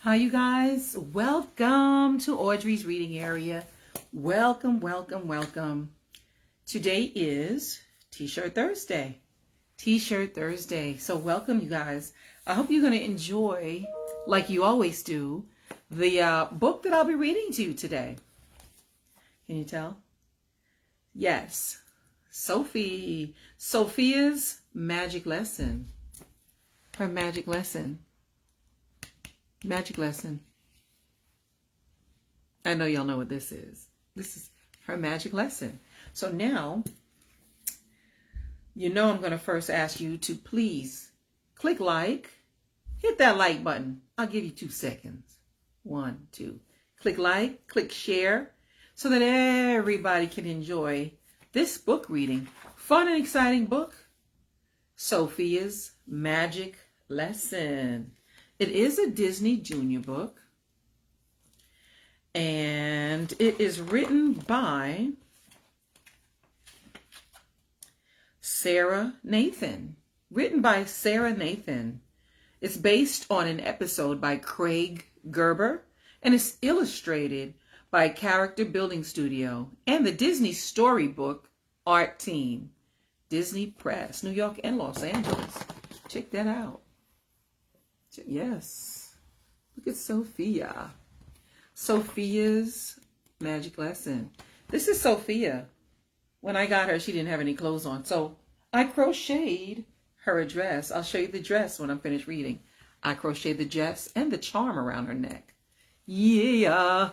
Hi, you guys. Welcome to Audrey's reading area. Welcome, welcome, welcome. Today is T-shirt Thursday. T-shirt Thursday. So welcome, you guys. I hope you're going to enjoy, like you always do, the book that I'll be reading to you today. Can you tell? Yes. Sofia's magic lesson. Her magic lesson. Magic lesson. I know y'all know what this is. This is her magic lesson. So now, you know I'm going to first ask you to please click like. Hit that like button. I'll give you 2 seconds. 1, 2. Click like, click share, so that everybody can enjoy this book reading. Fun and exciting book. Sofia's Magic Lesson. It is a Disney Junior book, and it is written by Sarah Nathan. Written by Sarah Nathan. It's based on an episode by Craig Gerber, and it's illustrated by Character Building Studio and the Disney Storybook art team. Disney Press, New York and Los Angeles. Check that out. Yes. Look at Sofia. Sofia's magic lesson. This is Sofia. When I got her, she didn't have any clothes on. So I crocheted her a dress. I'll show you the dress when I'm finished reading. I crocheted the dress and the charm around her neck. Yeah.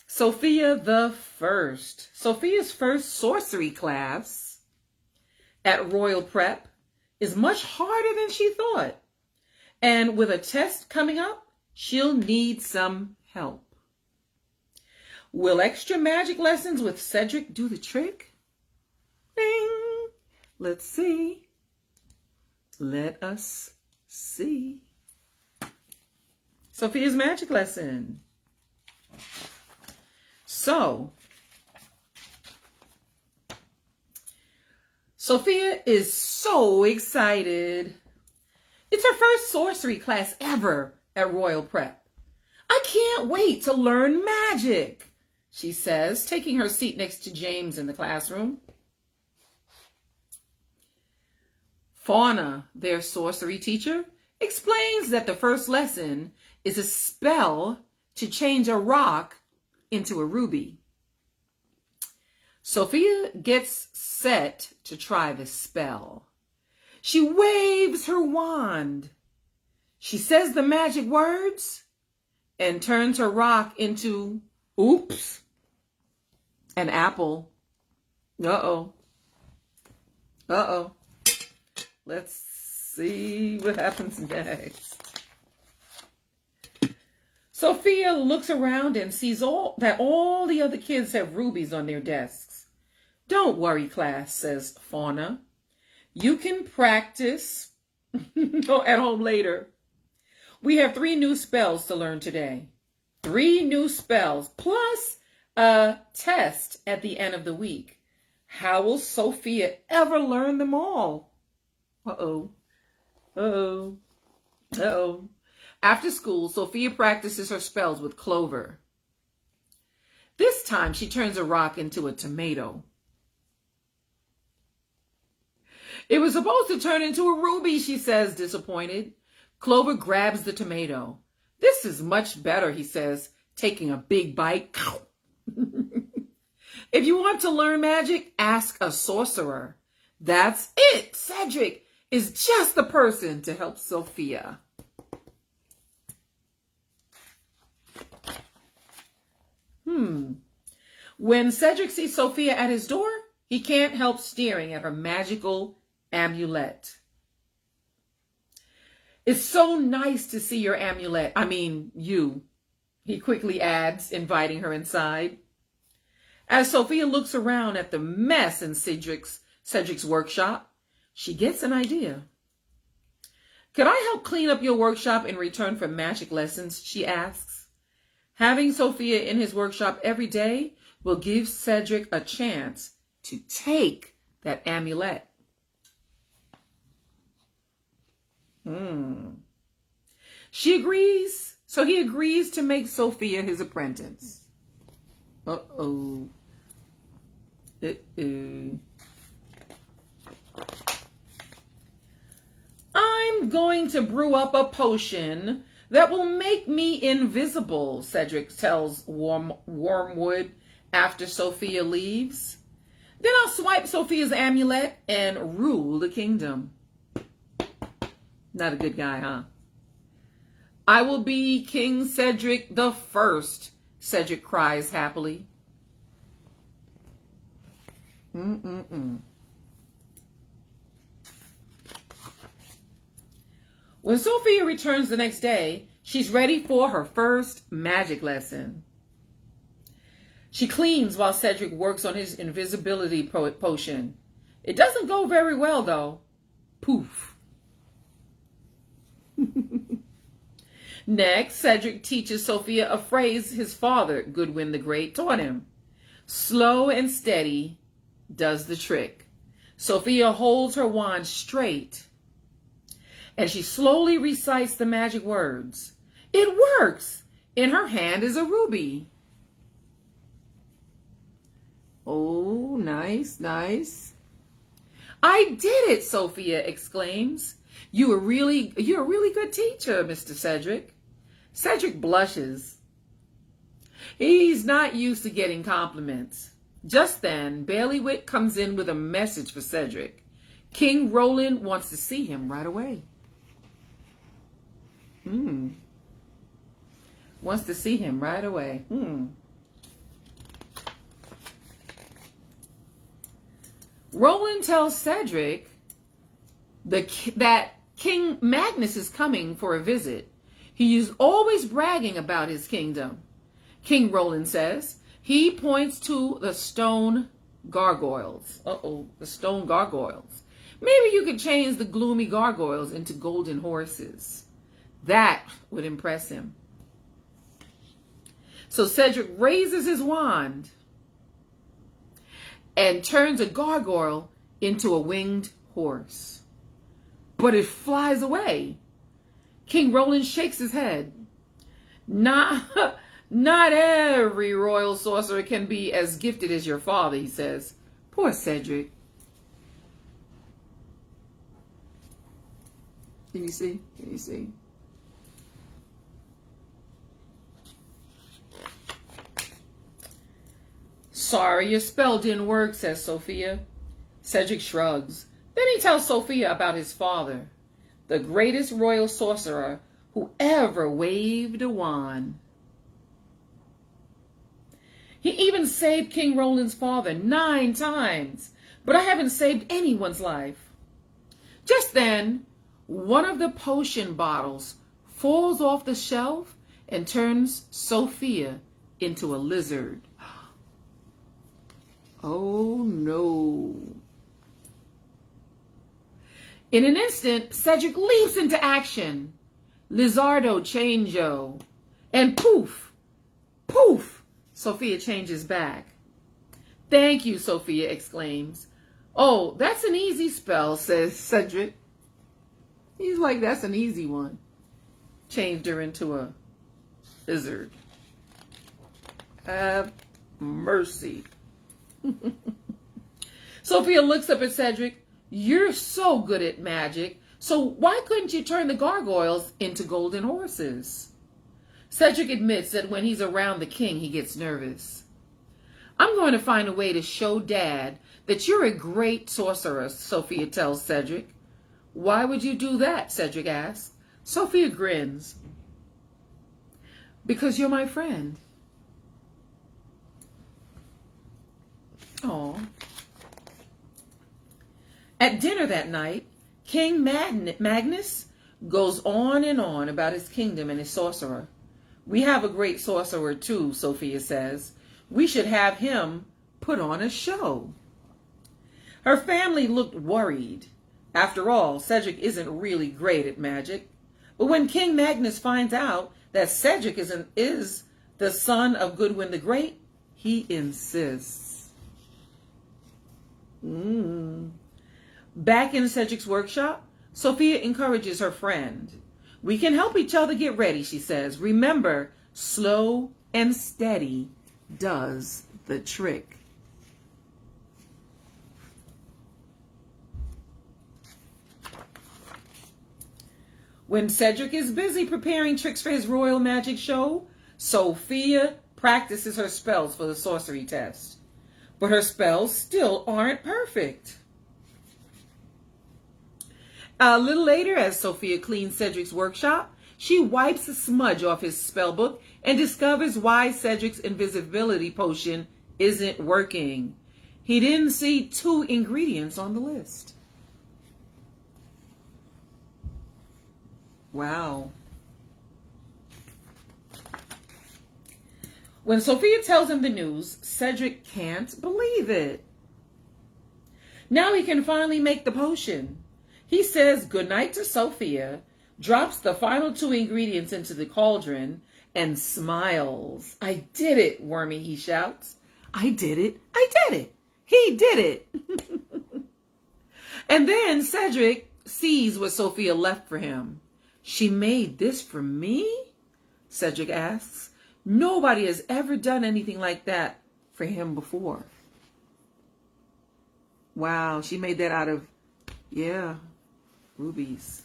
Sofia the First. Sofia's first sorcery class at Royal Prep is much harder than she thought. And with a test coming up, she'll need some help. Will extra magic lessons with Cedric do the trick? Ding! Let's see. Let us see. Sofia's magic lesson. So, Sofia is so excited. It's her first sorcery class ever at Royal Prep. I can't wait to learn magic, she says, taking her seat next to James in the classroom. Fauna, their sorcery teacher, explains that the first lesson is a spell to change a rock into a ruby. Sofia gets set to try the spell. She waves her wand. She says the magic words and turns her rock into, oops, an apple. Uh-oh. Uh-oh. Let's see what happens next. Sofia looks around and sees that all the other kids have rubies on their desks. Don't worry, class, says Fauna. You can practice at home later. We have 3 new spells to learn today. 3 new spells plus a test at the end of the week. How will Sofia ever learn them all? Uh-oh. Uh-oh. Uh-oh. After school, Sofia practices her spells with Clover. This time, she turns a rock into a tomato. It was supposed to turn into a ruby, she says, disappointed. Clover grabs the tomato. This is much better, he says, taking a big bite. If you want to learn magic, ask a sorcerer. That's it. Cedric is just the person to help Sofia. When Cedric sees Sofia at his door, he can't help staring at her magical amulet. It's so nice to see your amulet. I mean, you, he quickly adds, inviting her inside. As Sofia looks around at the mess in Cedric's workshop, she gets an idea. Could I help clean up your workshop in return for magic lessons? She asks. Having Sofia in his workshop every day will give Cedric a chance to take that amulet. She agrees. So he agrees to make Sofia his apprentice. Uh-oh. I'm going to brew up a potion that will make me invisible, Cedric tells Wormwood after Sofia leaves. Then I'll swipe Sofia's amulet and rule the kingdom. Not a good guy, huh? I will be King Cedric the First, Cedric cries happily. When Sofia returns the next day, she's ready for her first magic lesson. She cleans while Cedric works on his invisibility potion. It doesn't go very well, though. Poof. Next, Cedric teaches Sofia a phrase his father, Goodwin the Great, taught him. Slow and steady does the trick. Sofia holds her wand straight, and she slowly recites the magic words. It works! In her hand is a ruby. Oh, nice, nice. I did it, Sofia exclaims. You're a really good teacher, Mr. Cedric. Cedric blushes. He's not used to getting compliments. Just then, Bailiwick comes in with a message for Cedric. King Roland wants to see him right away. Wants to see him right away. Roland tells Cedric that King Magnus is coming for a visit. He is always bragging about his kingdom. King Roland says. He points to the stone gargoyles. The stone gargoyles. Maybe you could change the gloomy gargoyles into golden horses. That would impress him. So Cedric raises his wand and turns a gargoyle into a winged horse. But it flies away. King Roland shakes his head. Not every royal sorcerer can be as gifted as your father, he says. Poor Cedric. Can you see? Can you see? Sorry, your spell didn't work, says Sofia. Cedric shrugs. Then he tells Sofia about his father, the greatest royal sorcerer who ever waved a wand. He even saved King Roland's father 9 times, but I haven't saved anyone's life. Just then, one of the potion bottles falls off the shelf and turns Sofia into a lizard. Oh no. In an instant, Cedric leaps into action. Lizardo changeo. And poof, poof, Sofia changes back. Thank you, Sofia exclaims. Oh, that's an easy spell, says Cedric. He's like, that's an easy one. Changed her into a lizard. Have mercy. Sofia looks up at Cedric. You're so good at magic, so why couldn't you turn the gargoyles into golden horses? Cedric admits that when he's around the king, he gets nervous. I'm going to find a way to show Dad that you're a great sorcerer, Sofia tells Cedric. Why would you do that? Cedric asks. Sofia grins. Because you're my friend. Aw. At dinner that night, King Magnus goes on and on about his kingdom and his sorcerer. We have a great sorcerer too, Sofia says. We should have him put on a show. Her family looked worried. After all, Cedric isn't really great at magic. But when King Magnus finds out that Cedric is the son of Goodwin the Great, he insists. Back in Cedric's workshop, Sofia encourages her friend. We can help each other get ready, she says. Remember, slow and steady does the trick. When Cedric is busy preparing tricks for his royal magic show, Sofia practices her spells for the sorcery test. But her spells still aren't perfect. A little later, as Sofia cleans Cedric's workshop, she wipes a smudge off his spellbook and discovers why Cedric's invisibility potion isn't working. He didn't see 2 ingredients on the list. Wow. When Sofia tells him the news, Cedric can't believe it. Now he can finally make the potion. He says goodnight to Sofia, drops the final 2 ingredients into the cauldron, and smiles. I did it, Wormy, he shouts. I did it. I did it. He did it. And then Cedric sees what Sofia left for him. She made this for me? Cedric asks. Nobody has ever done anything like that for him before. Wow, she made that out of, rubies.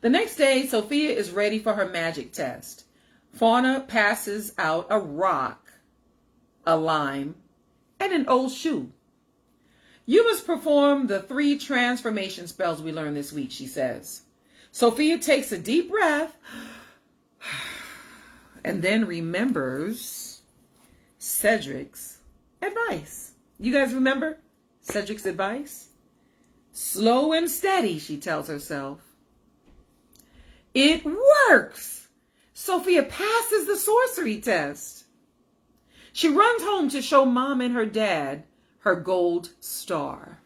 The next day, Sofia is ready for her magic test. Fauna passes out a rock, a lime, and an old shoe. You must perform the 3 transformation spells we learned this week, she says. Sofia takes a deep breath and then remembers Cedric's advice. You guys remember Cedric's advice? Slow and steady, she tells herself. It works! Sofia passes the sorcery test. She runs home to show Mom and her dad her gold star.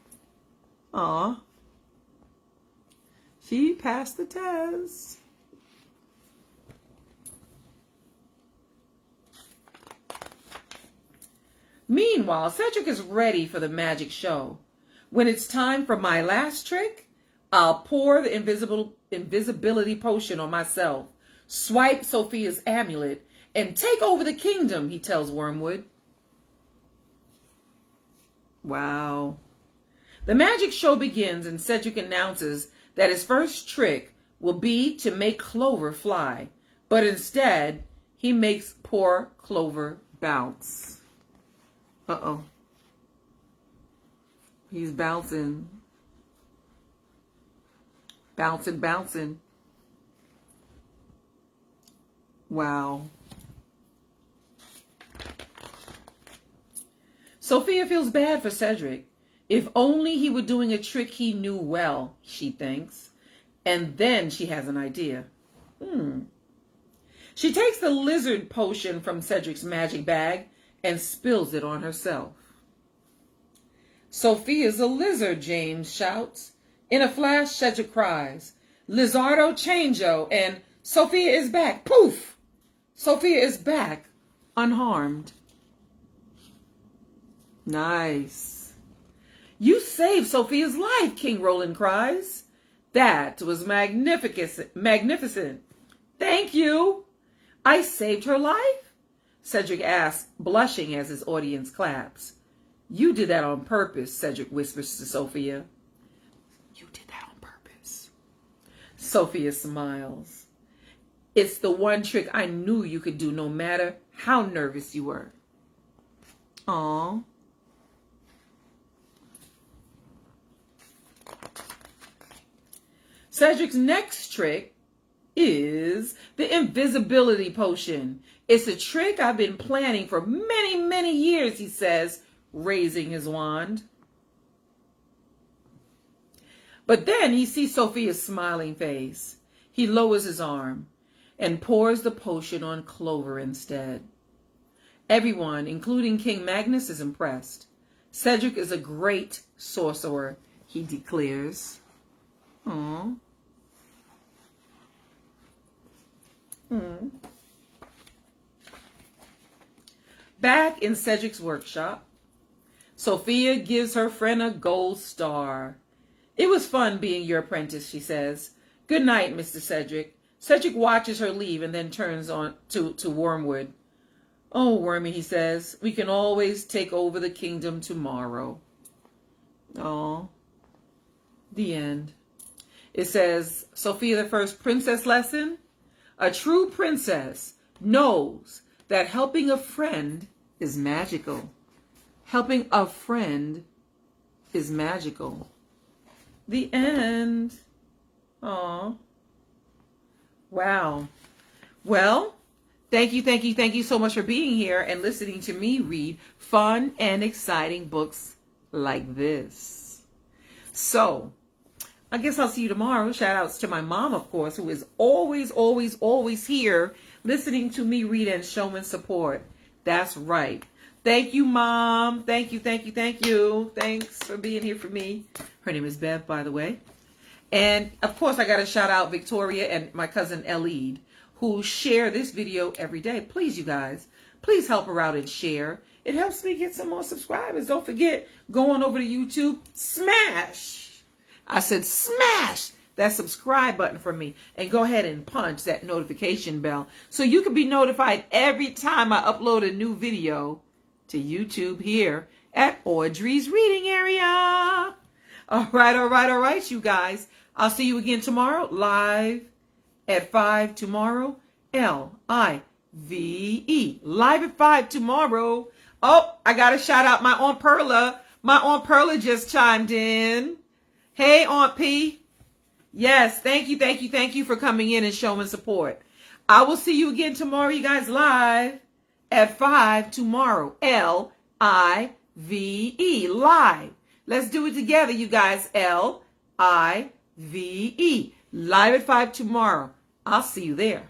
Aw. She passed the test. Meanwhile, Cedric is ready for the magic show. When it's time for my last trick, I'll pour the invisibility potion on myself, swipe Sofia's amulet, and take over the kingdom, he tells Wormwood. Wow. The magic show begins and Cedric announces that his first trick will be to make Clover fly, but instead he makes poor Clover bounce. Uh-oh. He's bouncing. Bouncing, bouncing. Wow. Sofia feels bad for Cedric. If only he were doing a trick he knew well, she thinks. And then she has an idea. She takes the lizard potion from Cedric's magic bag and spills it on herself. Sofia's a lizard, James shouts. In a flash, Cedric cries, Lizardo Changeo, and Sofia is back. Poof! Sofia is back, unharmed. Nice. You saved Sofia's life, King Roland cries. That was magnificent. Thank you. I saved her life? Cedric asks, blushing as his audience claps. You did that on purpose, Cedric whispers to Sofia. You did that on purpose. Sofia smiles. It's the one trick I knew you could do no matter how nervous you were. Aww. Cedric's next trick is the invisibility potion. It's a trick I've been planning for many, many years, he says, raising his wand. But then he sees Sofia's smiling face. He lowers his arm and pours the potion on Clover instead. Everyone, including King Magnus, is impressed. Cedric is a great sorcerer, he declares. Aww. Back in Cedric's workshop, Sofia gives her friend a gold star. It was fun being your apprentice, she says. Good night, Mr. Cedric. Cedric watches her leave and then turns on to Wormwood. Oh, Wormy, he says, we can always take over the kingdom tomorrow. Oh, the end. It says, Sophia the First Princess lesson. A true princess knows that helping a friend is magical. Helping a friend is magical. The end. Aw. Wow. Well, thank you so much for being here and listening to me read fun and exciting books like this. So, I guess I'll see you tomorrow. Shout outs to my mom, of course, who is always here listening to me read and showing support. That's right. Thank you, Mom. Thank you. Thanks for being here for me. Her name is Bev, by the way. And, of course, I got to shout out Victoria and my cousin Elide, who share this video every day. Please, you guys, please help her out and share. It helps me get some more subscribers. Don't forget, go on over to YouTube, smash. I said smash that subscribe button for me and go ahead and punch that notification bell so you can be notified every time I upload a new video to YouTube here at Audrey's Reading Area. All right, you guys. I'll see you again tomorrow, live at 5 tomorrow. Live live at 5 tomorrow. Oh, I got to shout out my Aunt Perla. My Aunt Perla just chimed in. Hey, Aunt P. Yes, thank you for coming in and showing support. I will see you again tomorrow, you guys, live at 5 tomorrow. Live. Live. Let's do it together, you guys. Live. Live at 5 tomorrow. I'll see you there.